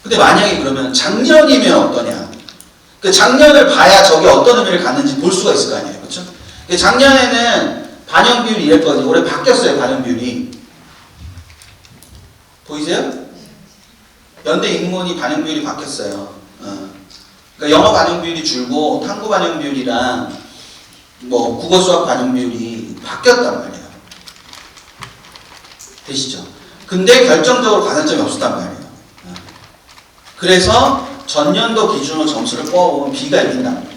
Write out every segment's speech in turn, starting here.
근데 만약에 그러면 작년이면 어떠냐? 그 작년을 봐야 저게 어떤 의미를 갖는지 볼 수가 있을 거 아니에요. 그렇죠? 작년에는 반영 비율이 이랬거든요. 올해 바뀌었어요. 반영 비율이. 보이세요? 연대 인문이 반영 비율이 바뀌었어요. 그러니까 영어 반영 비율이 줄고 탐구 반영 비율이랑 뭐 국어 수학 반영 비율이 바뀌었단 말이에요. 되시죠? 근데 결정적으로 가산점이 없었단 말이에요. 그래서 전년도 기준으로 점수를 뽑아보면 B가 이긴단 말이에요.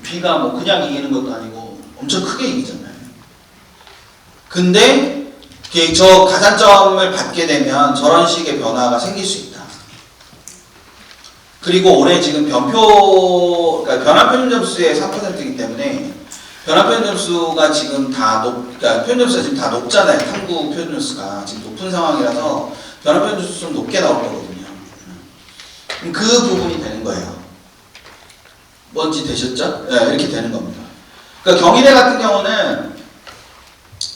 B가 뭐 그냥 이기는 것도 아니고 엄청 크게 이기잖아요. 근데 저 가산점을 받게 되면 저런 식의 변화가 생길 수 있다. 그리고 올해 지금 그러니까 변화표준 점수의 3%이기 때문에 변화표준 점수가 지금 그러니까 표준 점수가 지금 다 높잖아요. 탐구 표준 점수가 지금 높은 상황이라서 변화표준 점수 좀 높게 나올 거거든요. 그 부분이 되는 거예요. 뭔지 되셨죠? 네, 이렇게 되는 겁니다. 그러니까 경희대 같은 경우는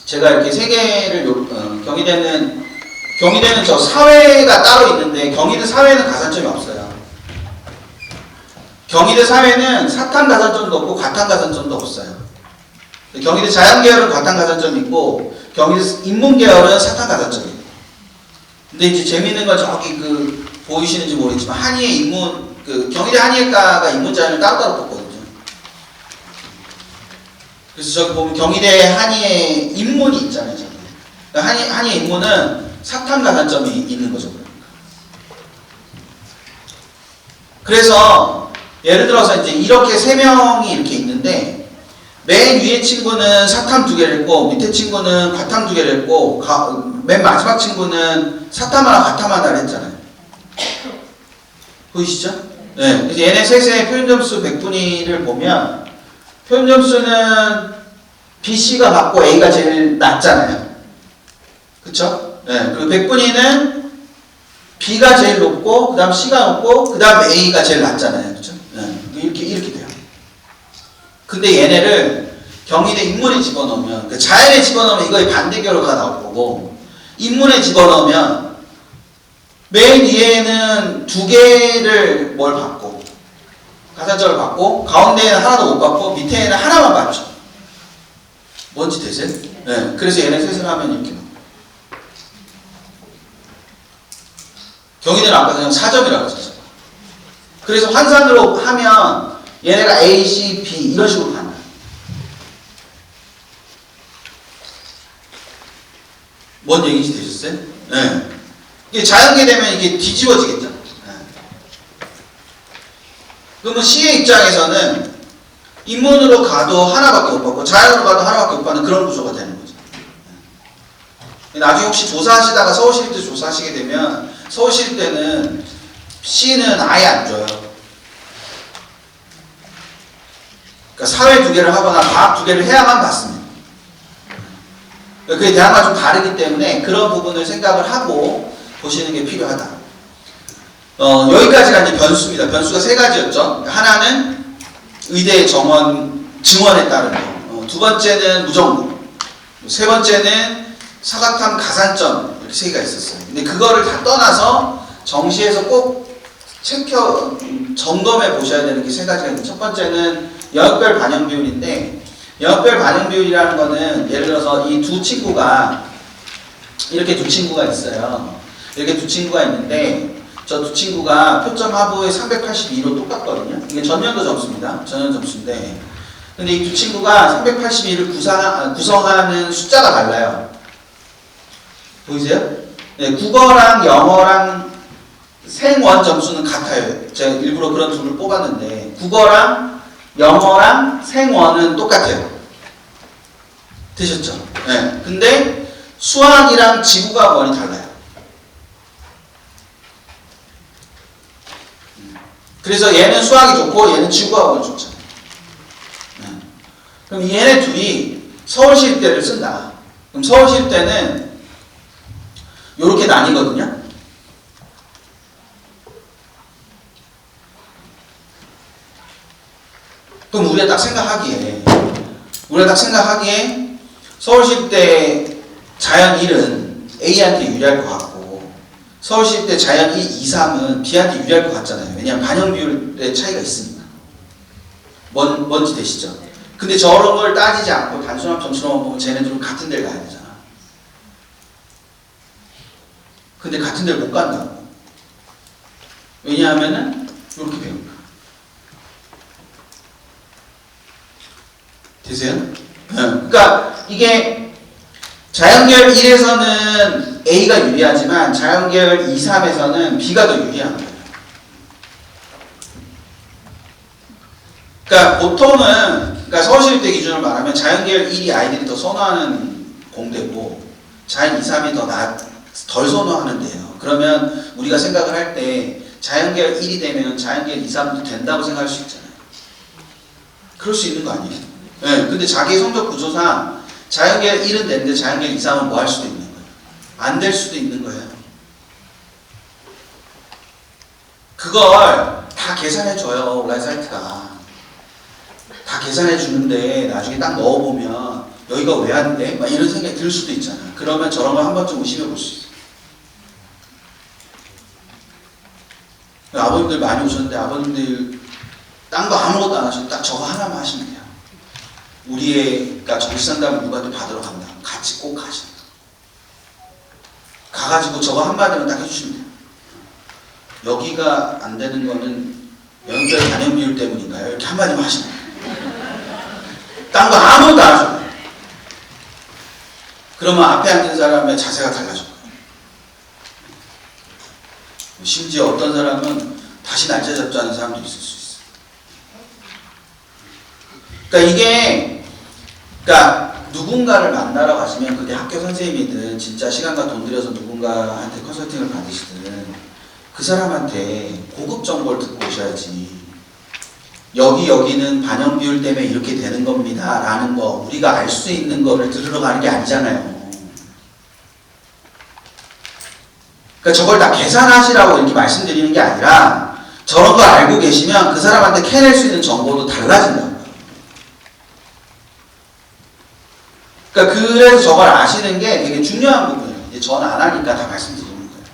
제가 이렇게 세 개를 경희대는 저 사회가 따로 있는데 경희대 사회는 가산점이 없어요. 경희대 사회는 사탄 가산점도 없고 과탄 가산점도 없어요. 경희대 자연계열은 과탄 가산점이 있고 경희대 인문계열은 사탄 가산점이 있고. 근데 이제 재미있는 건 저기 보이시는지 모르겠지만 한의의 경희대 한의학과가 인문자연을 따로따로 뽑거든요. 그래서 저기 보면 경희대 한의의 인문이 있잖아요. 그러니까 한의의 인문은 사탄 가산점이 있는 거죠. 그래서 예를 들어서 이제 이렇게 세 명이 이렇게 있는데 맨 위에 친구는 사탐 2개를 했고 밑에 친구는 과탐 2개를 했고 맨 마지막 친구는 사탐 하나 과탐 하나를 했잖아요. 보이시죠? 네. 그래서 얘네 셋의 표준점수 100분위를 보면 표준점수는 BC가 받고 A가 제일 낮잖아요. 그쵸? 네. 그리고 100분위는 B가 제일 높고 그 다음 C가 높고 그 다음 A가 제일 낮잖아요. 그쵸? 네. 이렇게 돼요. 근데 얘네를 경희대 인문에 집어넣으면 자연에 집어넣으면 이거의 반대 결과가 나올 거고 인문에 집어넣으면 맨 위에는 2개를 뭘 받고 가산점을 받고 가운데에는 하나도 못 받고 밑에는 하나만 받죠. 뭔지 되세요? 네. 그래서 얘네 셋을 하면 이렇게 나와요. 경희대는 아까 그냥 4점이라고 했었어요. 그래서 환산으로 하면 얘네가 A, C, B 이런 식으로 간다. 뭔 얘기인지 되셨어요? 네. 이게 자연계 되면 이게 뒤집어지겠죠? 네. 그러면 C의 입장에서는 인문으로 가도 하나밖에 못 받고 자연으로 가도 하나밖에 못 받는 그런 구조가 되는 거죠. 네. 나중에 혹시 조사하시다가 서울시립대 조사하시게 되면 서울시립대는 C는 아예 안 줘요. 그러니까 사회 2개를 하거나 과학 2개를 해야만 받습니다. 그게 대학과 좀 다르기 때문에 그런 부분을 생각을 하고 보시는 게 필요하다. 여기까지가 이제 변수입니다. 변수가 3가지였죠. 하나는 의대 증원에 따른 거. 2번째는 무정부. 3번째는 사각함 가산점. 이렇게 3개가 있었어요. 근데 그거를 다 떠나서 정시에서 꼭 점검해 보셔야 되는 게 3가지가 있는데 첫 번째는 영역별 반영 비율인데 영역별 반영 비율이라는 거는 예를 들어서 이 두 친구가 이렇게 두 친구가 있어요. 이렇게 두 친구가 있는데 저 두 친구가 표점 하부에 382로 똑같거든요. 이게 전년도 점수입니다. 전년 점수인데 근데 이 두 친구가 382를 구성하는 숫자가 달라요. 보이세요? 네, 국어랑 영어랑 생원 점수는 같아요. 제가 일부러 그런 둘을 뽑았는데 국어랑 영어랑 생원은 똑같아요. 되셨죠? 네. 근데 수학이랑 지구과학원이 달라요. 그래서 얘는 수학이 좋고 얘는 지구과학원이 좋잖아요. 네. 그럼 얘네 둘이 서울시립대를 쓴다. 그럼 서울시립대는 이렇게 나뉘거든요. 그럼 우리가 딱 생각하기에 우리가 딱 생각하기에 서울시립대 자연 1은 A한테 유리할 것 같고 서울시립대 자연 2, 2, 3은 B한테 유리할 것 같잖아요. 왜냐하면 반영 비율의 차이가 있으니까. 뭔지 되시죠? 근데 저런 걸 따지지 않고 단순한 점수로만 보면 쟤네들은 같은 데를 가야 되잖아. 근데 같은 데를 못 간다고. 왜냐하면은 이렇게 배운다. 되세요? 그러니까 이게 자연계열 1에서는 A가 유리하지만 자연계열 2, 3에서는 B가 더 유리한 거예요. 그러니까 보통은 그러니까 서울시립대 기준으로 말하면 자연계열 1이 아이들이 더 선호하는 공대고 자연 2, 3이 덜 선호하는데요. 그러면 우리가 생각을 할 때 자연계열 1이 되면 자연계열 2, 3도 된다고 생각할 수 있잖아요. 그럴 수 있는 거 아니에요? 네, 근데 자기 성적 구조상 자연계열 1은 되는데 자연계열 2, 3은 뭐 할 수도 있는 거예요. 안 될 수도 있는 거예요. 그걸 다 계산해줘요. 온라인 사이트가. 다 계산해주는데 나중에 딱 넣어보면 여기가 왜 안 돼? 막 이런 생각이 들 수도 있잖아요. 그러면 저런 걸 한 번쯤 의심해 볼 수 있어요. 아버님들 많이 오셨는데 아버님들 딴 거 아무것도 안 하셔도 딱 저거 하나만 하시면 돼요. 그러니까 정시상담을 누구한테 받으러 간다. 같이 꼭 가신다. 가가지고 저거 한마디만 딱 해주시면 돼요. 여기가 안 되는 거는 영역별 반영 비율 때문인가요? 이렇게 한마디만 하시면 돼요. 딴 거 아무것도 안 하셔도 돼요. 그러면 앞에 앉은 사람의 자세가 달라질 거예요. 심지어 어떤 사람은 다시 날짜 잡지 않은 사람도 있을 수 있어요. 그러니까 누군가를 만나러 가시면 그게 학교 선생님이든 진짜 시간과 돈 들여서 누군가한테 컨설팅을 받으시든 그 사람한테 고급 정보를 듣고 오셔야지. 여기는 반영 비율 때문에 이렇게 되는 겁니다 라는 거 우리가 알 수 있는 거를 들으러 가는 게 아니잖아요. 그러니까 저걸 다 계산하시라고 이렇게 말씀드리는 게 아니라 저런 걸 알고 계시면 그 사람한테 캐낼 수 있는 정보도 달라진다고요. 그러니까 그래서 저걸 아시는 게 되게 중요한 부분이에요. 이제 전 안 하니까 다 말씀드리는 거예요.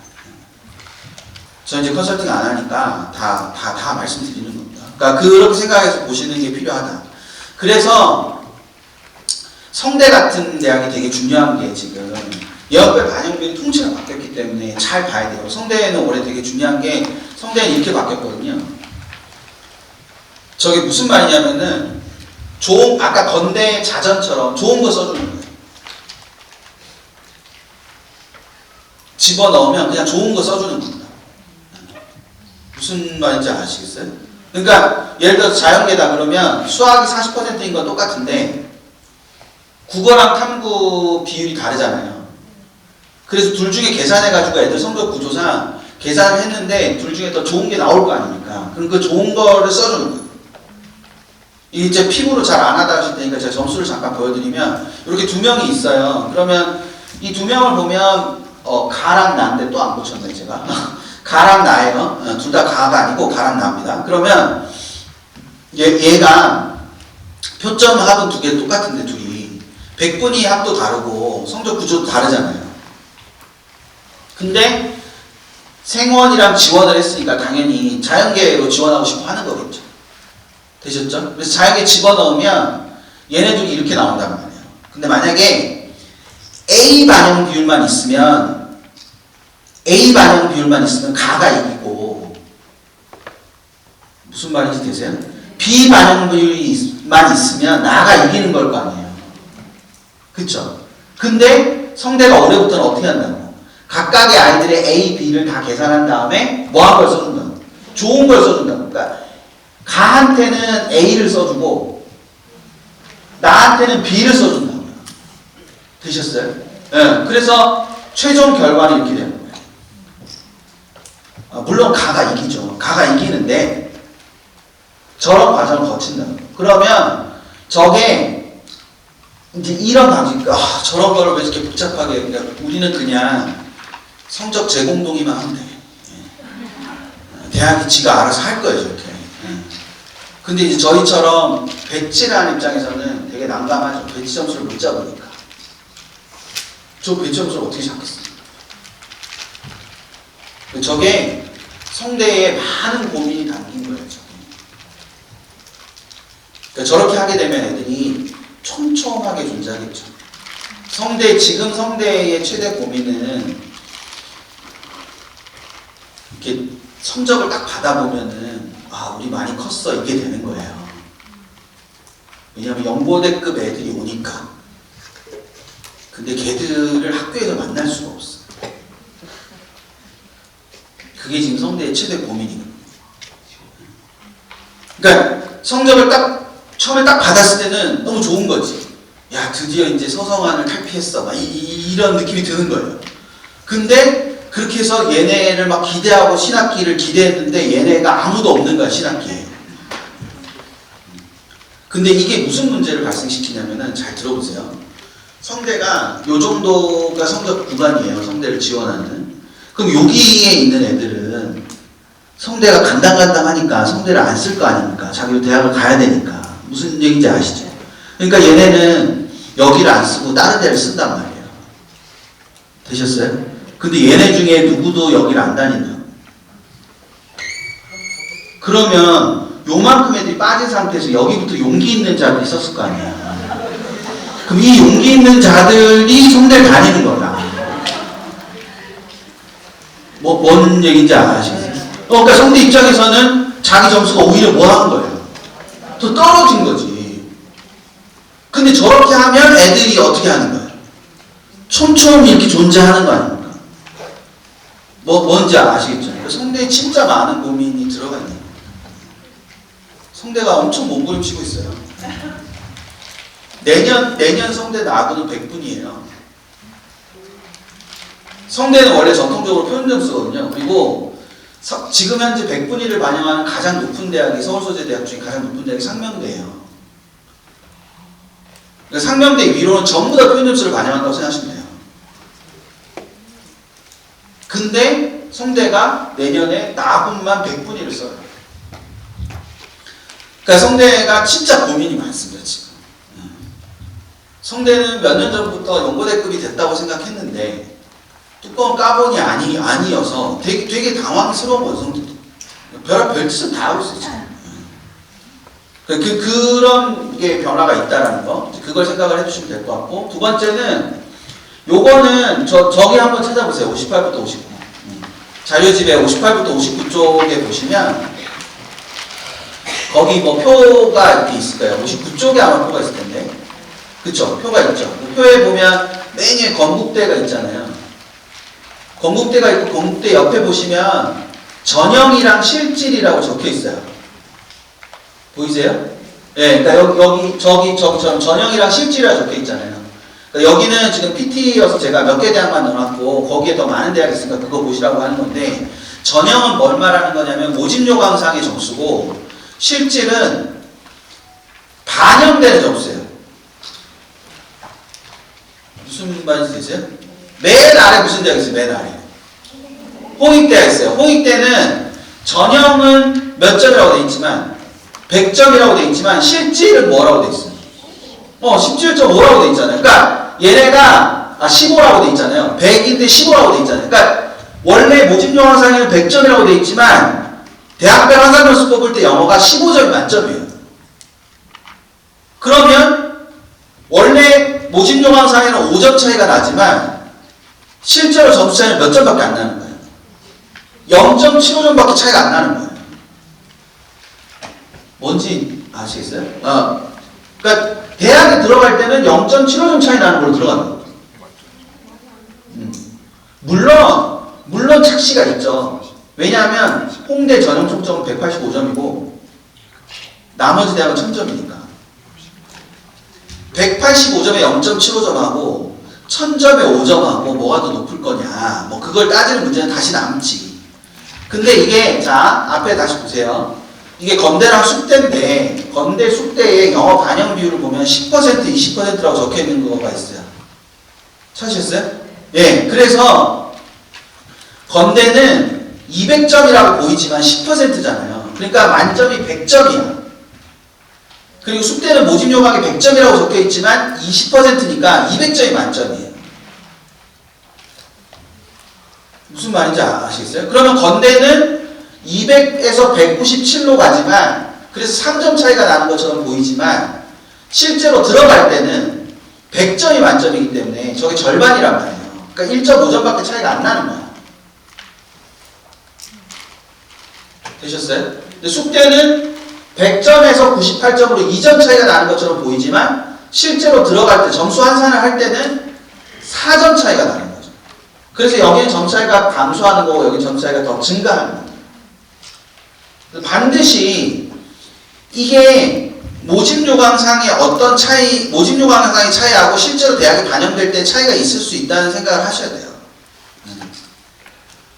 저 이제 컨설팅 안 하니까 다 말씀드리는 겁니다. 그러니까 그렇게 생각해서 보시는 게 필요하다. 그래서 성대 같은 대학이 되게 중요한 게 지금 여학별 반영비율이 통째로 바뀌었기 때문에 잘 봐야 돼요. 성대는 올해 되게 중요한 게 성대는 이렇게 바뀌었거든요. 저게 무슨 말이냐면은 아까 건대 자전처럼 좋은 거 써주는 거예요. 집어넣으면 그냥 좋은 거 써주는 겁니다. 무슨 말인지 아시겠어요? 그러니까 예를 들어서 자연계다 그러면 수학이 40%인 건 똑같은데 국어랑 탐구 비율이 다르잖아요. 그래서 둘 중에 계산해가지고 애들 성적 구조상 계산을 했는데 둘 중에 더 좋은 게 나올 거 아닙니까? 그럼 그 좋은 거를 써주는 거예요. 이제 피부로 잘 안 하다 하실 테니까 제가 점수를 잠깐 보여드리면 이렇게 두 명이 있어요. 그러면 이 두 명을 보면 가랑 나인데 또 안 고쳤네 제가. 가랑 나예요. 둘 다 가가 아니고 가랑 나입니다. 그러면 얘가 표점 합은 두 개 똑같은데 둘이 100분위 합도 다르고 성적 구조도 다르잖아요. 근데 생원이랑 지원을 했으니까 당연히 자연계로 지원하고 싶어 하는 거겠죠. 되셨죠? 그래서 자연계 집어넣으면 얘네들이 이렇게 나온단 말이에요. 근데 만약에 A 반영 비율만 있으면 가가 이기고 무슨 말인지 되세요? B 반영 비율만 있으면 나가 이기는 걸 거 아니에요. 그쵸? 근데 성대가 올해부터는 어떻게 한다고? 각각의 아이들의 A, B를 다 계산한 다음에 뭐 한 걸 써준다고? 좋은 걸 써준다고. 그러니까 가한테는 A를 써주고 나한테는 B를 써준다고요. 되셨어요? 네. 그래서 최종 결과는 이렇게 되는 거예요. 물론 가가 이기죠. 가가 이기는데 저런 과정을 거친다고. 그러면 저게 이제 이런 방식, 저런 걸 왜 이렇게 복잡하게, 그러니까 우리는 그냥 성적 제공동의만 하면 돼. 대학이 지가 알아서 할 거예요, 저렇게. 근데 이제 저희처럼 배치를 하는 입장에서는 되게 되게 난감하죠. 배치 점수를 못 잡으니까. 저 배치 점수를 어떻게 잡겠습니까? 저게 성대에 많은 고민이 담긴 거예요. 그러니까 저렇게 하게 되면 애들이 촘촘하게 존재하겠죠. 지금 성대의 최대 고민은 이렇게 성적을 딱 받아보면은 아, 우리 많이 컸어 이게 되는 거예요. 왜냐하면 연고대급 애들이 오니까. 근데 걔들을 학교에서 만날 수가 없어. 그게 지금 성대의 최대 고민이거든요. 그러니까 성적을 처음에 딱 받았을 때는 너무 좋은 거지. 야, 드디어 이제 서성안을 탈피했어. 막 이런 느낌이 드는 거예요. 근데 그렇게 해서 얘네를 막 기대하고 신학기를 기대했는데 얘네가 아무도 없는 거야, 신학기에. 근데 이게 무슨 문제를 발생시키냐면은 잘 들어보세요. 성대가 요 정도가 성적 구간이에요. 성대를 지원하는. 그럼 여기에 있는 애들은 성대가 간당간당하니까 성대를 안 쓸 거 아닙니까? 자기도 대학을 가야 되니까. 무슨 얘기인지 아시죠? 그러니까 얘네는 여기를 안 쓰고 다른 데를 쓴단 말이에요. 되셨어요? 근데 얘네 중에 누구도 여기를 안 다닌다. 그러면 요만큼 애들이 빠진 상태에서 여기부터 용기 있는 자들이 있었을 거 아니야. 그럼 이 용기 있는 자들이 성대를 다니는 거야. 뭔 얘기인지 아시겠어요? 그러니까 성대 입장에서는 자기 점수가 오히려 뭐 한 거예요? 더 떨어진 거지. 근데 저렇게 하면 애들이 어떻게 하는 거예요? 촘촘히 이렇게 존재하는 거 아닙니까? 뭔지 아시겠죠? 성대에 진짜 많은 고민이 들어가 있는 거예요. 성대가 엄청 몸부림치고 있어요. 내년 성대 나고는 100분이에요. 성대는 원래 전통적으로 표준점수거든요. 그리고 지금 현재 100분위를 반영하는 가장 높은 대학이 서울소재대학 중에 가장 높은 대학이 상명대예요. 그러니까 상명대 위로는 전부 다 표준점수를 반영한다고 생각하시면 돼요. 근데 성대가 내년에 나군만 100분위를 써요. 그러니까 성대가 진짜 고민이 많습니다, 지금. 성대는 몇 년 전부터 연고대급이 됐다고 생각했는데 뚜껑을 까보니 아니어서 되게 당황스러운 거예요, 성대도. 별짓은 다 하고 있어요, 지금. 그런 게 변화가 있다라는 거. 그걸 생각을 해주시면 될 것 같고. 두 번째는 요거는 저기 한번 찾아보세요. 58부터 59. 자료집에 58부터 59 쪽에 보시면 거기 뭐 표가 이렇게 있을 거예요. 59쪽에 아마 표가 있을 텐데. 그쵸? 표가 있죠. 그 표에 보면 맨 위에 건국대가 있잖아요. 건국대가 있고 건국대 옆에 보시면 전형이랑 실질이라고 적혀 있어요. 보이세요? 예, 그러니까 저기처럼 전형이랑 실질이라고 적혀 있잖아요. 그러니까 여기는 지금 PT여서 제가 몇 개 대학만 넣어놨고 거기에 더 많은 대학이 있으니까 그거 보시라고 하는 건데 전형은 뭘 말하는 거냐면 모집 요강상의 점수고 실질은 반영되는 점수예요. 무슨 말인지 되세요? 맨 아래 무슨 대학이 있어요? 맨 아래 홍익대가 있어요. 홍익대는 전형은 몇 점이라고 되어 있지만 100점이라고 되어 있지만 실질은 뭐라고 되어 있어요? 17.5라고 되어 있잖아요. 그러니까 얘네가 15라고 되어 있잖아요. 100인데 15라고 되어 있잖아요. 그러니까 원래 모집영어상에는 100점이라고 되어 있지만 대학별 한산점수 뽑을 때 영어가 15점이 만점이에요. 그러면 원래 모집영어상에는 5점 차이가 나지만 실제로 점수 차이는 몇 점밖에 안 나는 거예요. 0.75점밖에 차이가 안 나는 거예요. 뭔지 아시겠어요? 그러니까 대학에 들어갈 때는 0.75점 차이 나는 걸로 들어가는 거예요. 물론 착시가 있죠. 왜냐하면 홍대 전형 총점은 185점이고 나머지 대학은 1000점이니까 185점에 0.75점하고 1000점에 5점하고 뭐가 더 높을 거냐 뭐 그걸 따지는 문제는 다시 남지. 근데 이게 자 앞에 다시 보세요. 이게 건대랑 숙대인데 건대 숙대의 영어 반영 비율을 보면 10% 20%라고 적혀 있는 거가 있어요. 찾으셨어요? 예, 그래서 건대는 200점이라고 보이지만 10%잖아요. 그러니까 만점이 100점이야. 그리고 숙대는 모집 요강에 100점이라고 적혀 있지만 20%니까 200점이 만점이에요. 무슨 말인지 아시겠어요? 그러면 건대는 200에서 197로 가지만 그래서 3점 차이가 나는 것처럼 보이지만 실제로 들어갈 때는 100점이 만점이기 때문에 저게 절반이란 말이에요. 그러니까 1.5점밖에 차이가 안 나는 거야. 되셨어요? 근데 숙대는 100점에서 98점으로 2점 차이가 나는 것처럼 보이지만 실제로 들어갈 때 점수 환산을 할 때는 4점 차이가 나는 거죠. 그래서 여기는 점 차이가 감소하는 거고 여기 점 차이가 더 증가하는 거예요. 반드시 이게 모집 요강상의 어떤 차이, 모집 요강상의 차이하고 실제로 대학에 반영될 때 차이가 있을 수 있다는 생각을 하셔야 돼요.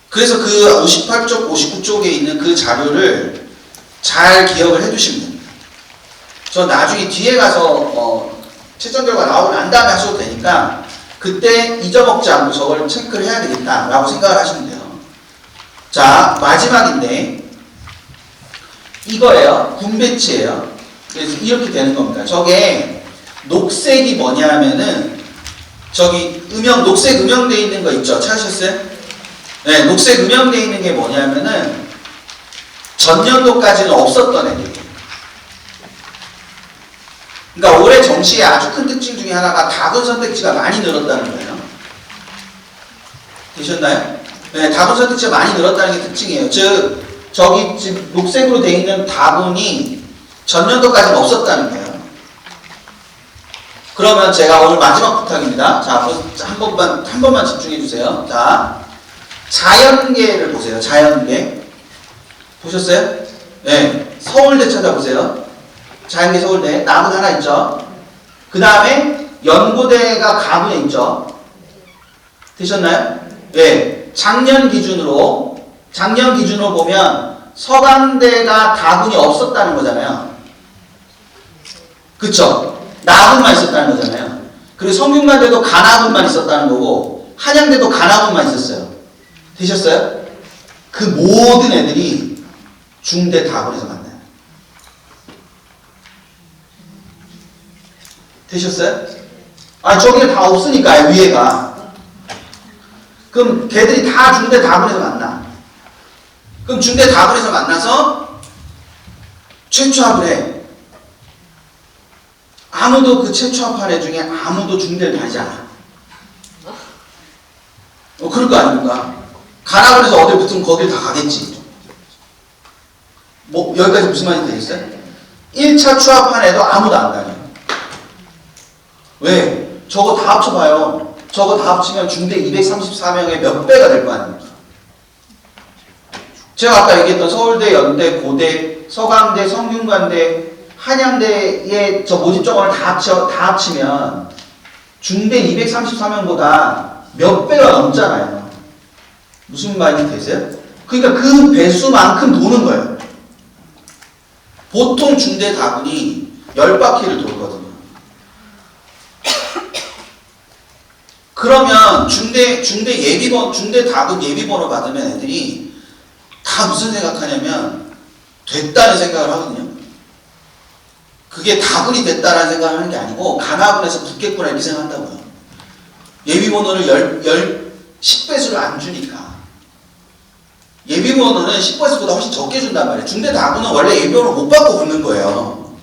그래서 그 58쪽, 59쪽에 있는 그 자료를 잘 기억을 해두시면 됩니다. 저 나중에 뒤에 가서 채점 결과 나오고 난 다음에 하셔도 되니까 그때 잊어먹지 않고 저걸 체크를 해야 되겠다라고 생각을 하시면 돼요. 자, 마지막인데 이거예요. 군배치예요. 그래서 이렇게 되는 겁니다. 저게 녹색이 뭐냐 하면은 저기 녹색 음영되어 있는 거 있죠? 찾으셨어요? 네, 녹색 음영되어 있는 게 뭐냐면은 전년도까지는 없었던 애들이에요. 그러니까 올해 정시의 아주 큰 특징 중에 하나가 다분 선택지가 많이 늘었다는 거예요. 되셨나요? 네, 다분 선택지가 많이 늘었다는 게 특징이에요. 즉 저기 지금 녹색으로 되어 있는 다분이 전년도까지는 없었다는 거예요. 그러면 제가 오늘 마지막 부탁입니다. 자, 한 번만 집중해 주세요. 자, 자연계를 보세요. 자연계. 보셨어요? 네. 서울대 찾아보세요. 자연계 서울대. 나무 하나 있죠? 그 다음에 연고대가 가군에 있죠? 되셨나요? 네. 작년 기준으로 보면 서강대가 다군이 없었다는 거잖아요. 그쵸? 나군만 있었다는 거잖아요. 그리고 성균관대도 가나군만 있었다는 거고 한양대도 가나군만 있었어요. 되셨어요? 그 모든 애들이 중대 다군에서 만나요. 되셨어요? 아니 저기는 다 없으니까 위에가. 그럼 걔들이 다 중대 다군에서 만나. 그럼 중대 다군에서 만나서 최초합을 해. 아무도 그 최초합한 애 중에 아무도 중대를 다니지 않아. 그럴 거 아닙니까? 가나군에서 어딜 붙으면 거길 다 가겠지. 뭐 여기까지 무슨 말인지 되겠어요? 1차 추합한 애도 아무도 안 다녀. 왜? 저거 다 합쳐봐요. 저거 다 합치면 중대 234명의 몇 배가 될 거 아닙니까? 제가 아까 얘기했던 서울대, 연대, 고대, 서강대, 성균관대, 한양대의 저 모집 정원을 다 합치면 중대 234명보다 몇 배가 넘잖아요. 무슨 말인지 되세요? 그러니까 그 배수만큼 도는 거예요. 보통 중대 다군이 10바퀴를 돌거든요. 그러면 중대 다군 예비번호 받으면 애들이 다 무슨 생각하냐면 됐다는 생각을 하거든요. 그게 다군이 됐다는 생각을 하는 게 아니고 가나군에서 붙겠구나 이렇게 생각한다고요. 예비번호를 10배수를 안 주니까. 예비번호는 10배수보다 훨씬 적게 준단 말이에요. 중대 다군은 원래 예비번호 못 받고 붙는 거예요.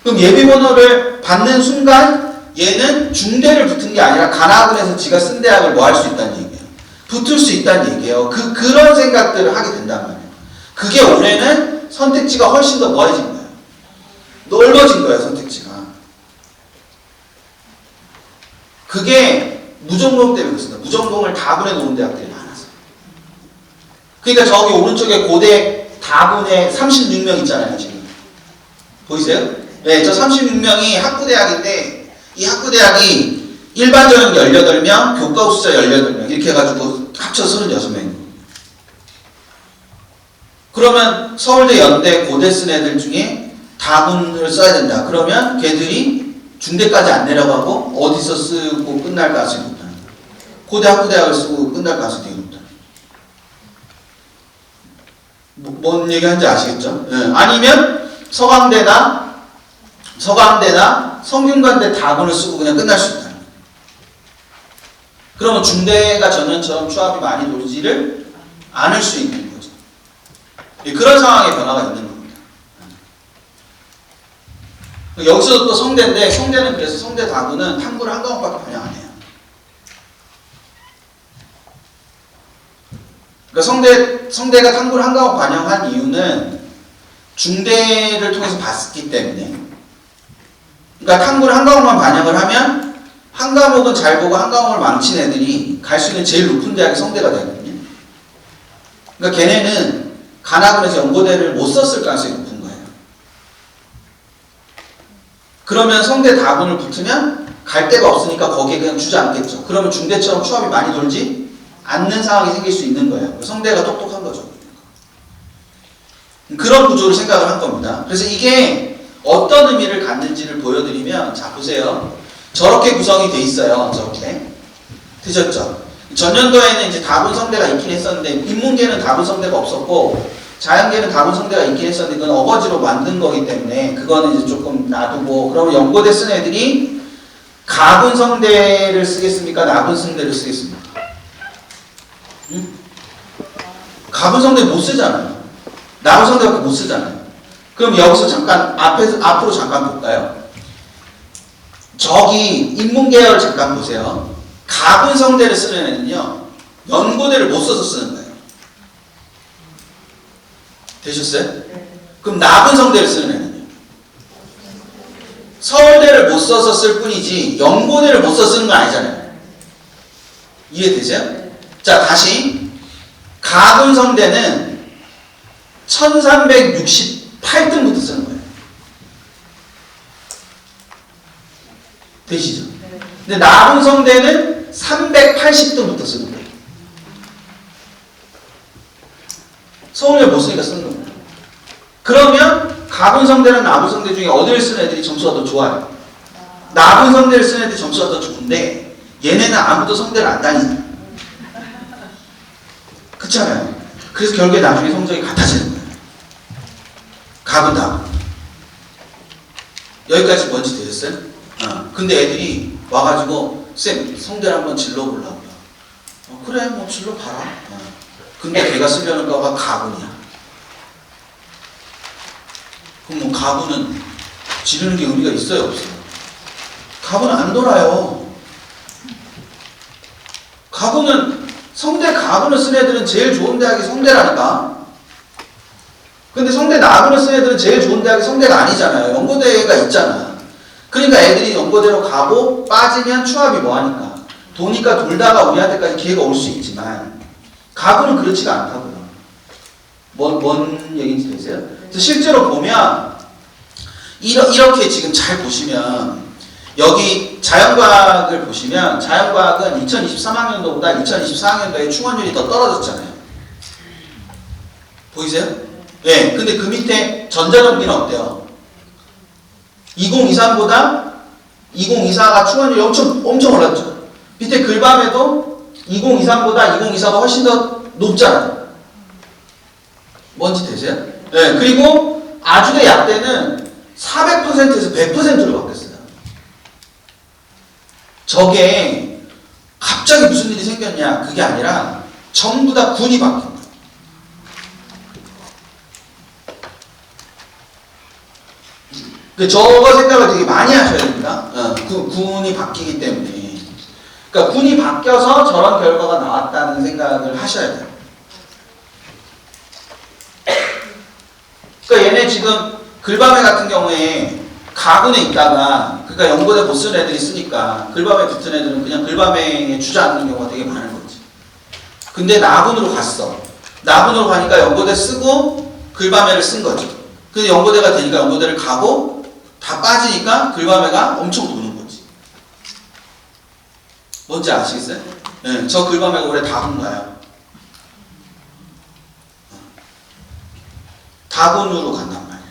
그럼 예비번호를 받는 순간 얘는 중대를 붙은 게 아니라 가나군에서 지가 쓴 대학을 뭐 할 수 있다는 얘기예요. 붙을 수 있다는 얘기예요. 그런 생각들을 하게 된단 말이에요. 그게 올해는 선택지가 훨씬 더 뭐해진 거예요. 넓어진 거예요, 선택지가. 그게 무전공 때문에 그렇습니다. 무전공을 다군에 놓은 대학들이 많았어요. 그러니까 저기 오른쪽에 고대 다군에 36명 있잖아요, 지금. 보이세요? 네, 저 36명이 학부대학인데 이 학부대학이 일반 전형 18명, 교과 후수자 18명 이렇게 해가지고 합쳐서 36명입니다. 그러면 서울대, 연대, 고대 쓴 애들 중에 다군을 써야 된다. 그러면 걔들이 중대까지 안 내려가고 어디서 쓰고 끝날 가능성이 높다. 고대 학부대학을 쓰고 끝날 가능성이 되게 높다. 뭔 얘기하는지 아시겠죠? 네. 아니면 서강대나 서강대나 성균관대 다군을 쓰고 그냥 끝날 수 있다. 그러면 중대가 전년처럼 추합이 많이 돌지를 않을 수 있는 거죠. 그런 상황의 변화가 있는 겁니다. 여기서도 또 성대인데, 성대는 그래서 성대 다군은 탐구를 한 과목밖에 반영 안 해요. 그러니까 성대가 탐구를 한 과목 반영한 이유는 중대를 통해서 봤기 때문에. 그러니까 탐구를 한 과목만 반영을 하면 한 과목은 잘 보고 한 과목을 망친 애들이 갈 수 있는 제일 높은 대학이 성대가 되거든요. 그러니까 걔네는 간학원에서 연고대를 못 썼을 가능성이 높은 거예요. 그러면 성대 다군을 붙으면 갈 데가 없으니까 거기에 그냥 주지 않겠죠. 그러면 중대처럼 추합이 많이 돌지 않는 상황이 생길 수 있는 거예요. 성대가 똑똑한 거죠. 그런 구조를 생각을 한 겁니다. 그래서 이게 어떤 의미를 갖는지를 보여드리면, 자 보세요. 저렇게 구성이 돼 있어요. 저렇게 되셨죠? 전년도에는 이제 다분 성대가 있긴 했었는데, 인문계는 다분 성대가 없었고 자연계는 다분 성대가 있긴 했었는데, 그건 어거지로 만든 거기 때문에 그거는 이제 조금 놔두고, 그러면 연고대 쓴 애들이 가분 성대를 쓰겠습니까? 나분 성대를 쓰겠습니까? 응? 가분 성대 못 쓰잖아요. 나분 성대밖에 못 쓰잖아요. 그럼 여기서 잠깐 앞으로 잠깐 볼까요? 저기 인문계열 잠깐 보세요. 가분 성대를 쓰는 애는요, 연고대를 못 써서 쓰는 거예요. 되셨어요? 그럼 나분 성대를 쓰는 애는요, 서울대를 못 써서 쓸 뿐이지 연고대를 못 써서 쓰는 건 아니잖아요. 이해되세요? 자, 다시 가분 성대는 1368등부터 쓰는 거예요. 되시죠? 근데 나분 성대는 380등부터 쓰는 거예요. 서울대 못 쓰니까 쓰는 거예요. 그러면 가분 성대랑 나분 성대 중에 어디를 쓰는 애들이 점수가 더 좋아요? 나분 성대를 쓰는 애들이 점수가 더 좋은데, 얘네는 아무도 성대를 안 다니잖아요. 그렇잖아요. 그래서 결국에 나중에 성적이 같아지는 거예요. 가분 다분. 여기까지 뭔지 되셨어요? 근데 애들이 와가지고 쌤 성대를 한번 질러보려고요. 그래 뭐 질러봐라. 근데 걔가 쓰려는 거가 가분이야. 그럼 뭐 가분은 지르는 게 의미가 있어요 없어요? 가분은 안 돌아요. 가분은 성대 가분을 쓴 애들은 제일 좋은 대학이 성대라니까. 근데 성대 나분을 쓴 애들은 제일 좋은 대학이 성대가 아니잖아요. 연고대가 있잖아. 그러니까 애들이 연고대로 가고 빠지면 추합이 뭐하니까 도니까 돌다가 우리한테까지 기회가 올 수 있지만, 가분은 그렇지가 않다고요. 뭔 얘기인지 되세요? 그래서 실제로 보면 이렇게 지금 잘 보시면, 여기 자연과학을 보시면 자연과학은 2023학년도보다 2024학년도에 충원율이 더 떨어졌잖아요. 보이세요? 네. 근데 그 밑에 전자전기는 어때요? 2023보다 2024가 충원율이 엄청 올랐죠. 밑에 글밤에도 2023보다 2024가 훨씬 더 높잖아요. 뭔지 되세요? 네. 그리고 아주대 약대는 400%에서 100%로 바뀌었어요. 저게 갑자기 무슨 일이 생겼냐, 그게 아니라 전부 다 군이 바뀐 거예요. 근데 저거 생각을 되게 많이 하셔야 됩니다. 그 군이 바뀌기 때문에. 그러니까 군이 바뀌어서 저런 결과가 나왔다는 생각을 하셔야 돼요. 그러니까 얘네 지금 글밤에 같은 경우에 가군에 있다가, 그러니까 연고대 못 쓰는 애들이 쓰니까 글밤에 붙은 애들은 그냥 글밤에 주저앉는 경우가 되게 많은 거지. 근데 나군으로 갔어. 나군으로 가니까 연고대 쓰고 글밤에를 쓴 거죠. 근데 연고대가 되니까 연고대를 가고 다 빠지니까 글밤에가 엄청 도는 거지. 뭔지 아시겠어요? 네, 저 글밤에가 올해 다군가요? 다군으로 간단 말이에요.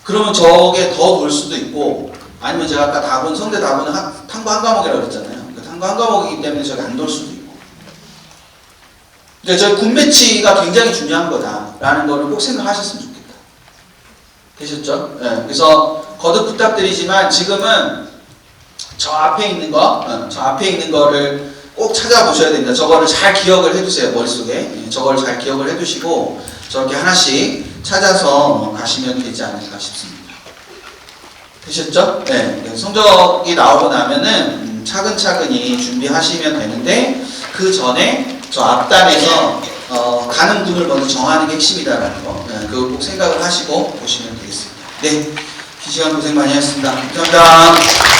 그러면 저게 더 돌 수도 있고, 아니면 제가 아까 다군, 성대 다군은 탐구 한 과목이라고 그랬잖아요. 그러니까 탐구 한 과목이기 때문에 저게 안 돌 수도 있고. 그러니까 저 군 배치가 굉장히 중요한 거다라는 거를 꼭 생각하셨으면 좋겠다. 되셨죠? 네, 그래서 거듭 부탁드리지만 지금은 저 앞에 있는 거를 꼭 찾아보셔야 됩니다. 저거를 잘 기억을 해두세요. 머릿속에. 저거를 잘 기억을 해두시고 저렇게 하나씩 찾아서 가시면 되지 않을까 싶습니다. 되셨죠? 네. 성적이 나오고 나면은 차근차근히 준비하시면 되는데 그 전에 저 앞단에서 가는 군을 먼저 정하는 게 핵심이다라는 거. 네, 그걸 꼭 생각을 하시고 보시면 되겠습니다. 네. 긴 시간 고생 많이 하셨습니다. 감사합니다.